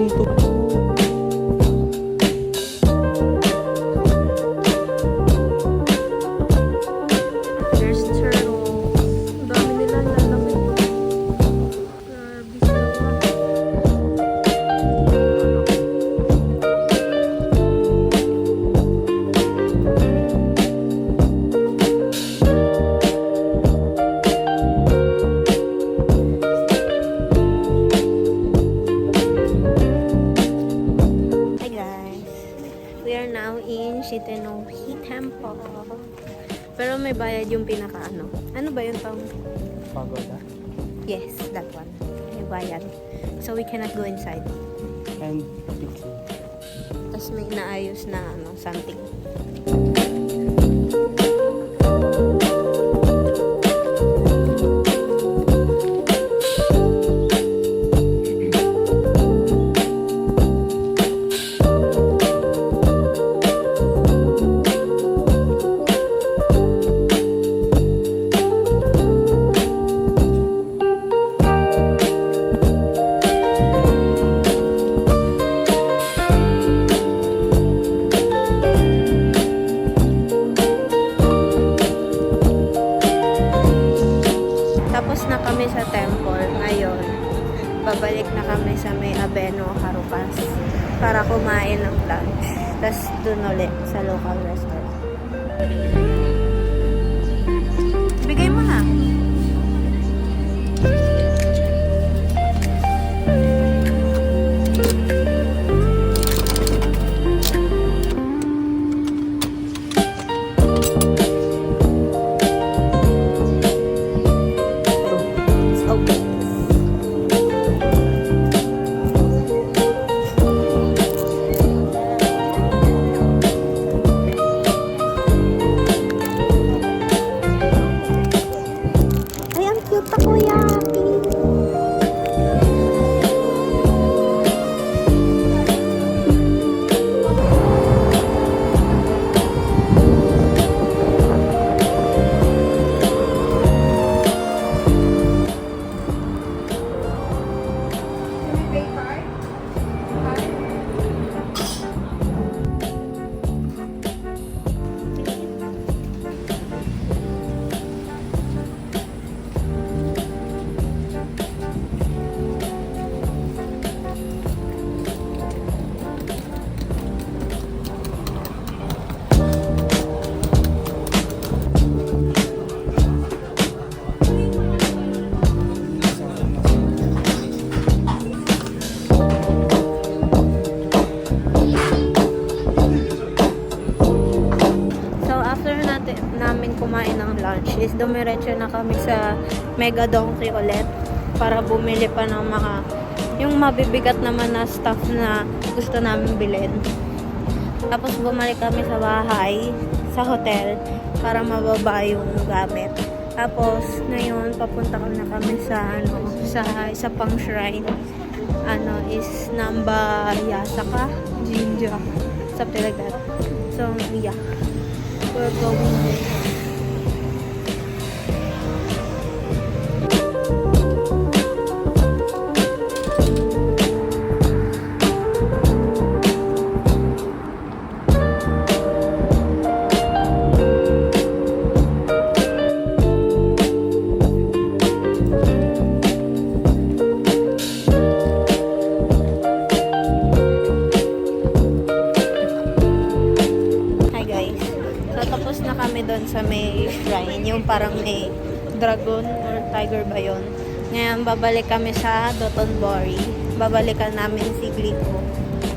minuto. There's turtles. Ang dami nilang lalaki. Grabe sila. Hi guys, we are now in Shitenohi Temple. Pero may bayad yung pinaka ano. Ano ba yung tawag? Pagoda. Yes, that one. May bayad. So we cannot go inside. And pixie. Tapos may inaayos na ano, something. Tapos na kami sa temple. Ngayon, babalik na kami sa may Abeno, Harupas para kumain ng lunch. Tapos dun ulit sa local restaurant. Bigay mo na. Okay. Ay, ang cute takoyaki. Namin kumain ng lunch is dumiretso na kami sa Mega Donkey ulit para bumili pa ng mga yung mabibigat naman na stuff na gusto namin bilhin. Tapos bumalik kami sa bahay, sa hotel para mababa yung gamit. Tapos ngayon papunta na kami sa sa isa pang shrine. Is Namba Yasaka Jinja. Something like that. So yeah. We're going there. Doon sa may shrine, yung parang may dragon or tiger ba yun. Ngayon, babalik kami sa Dotonbori. Babalikan namin si Glico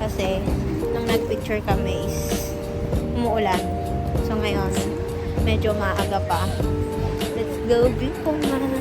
kasi nung nagpicture kami is umuulan. So ngayon, medyo maaga pa. Let's go, Glico man!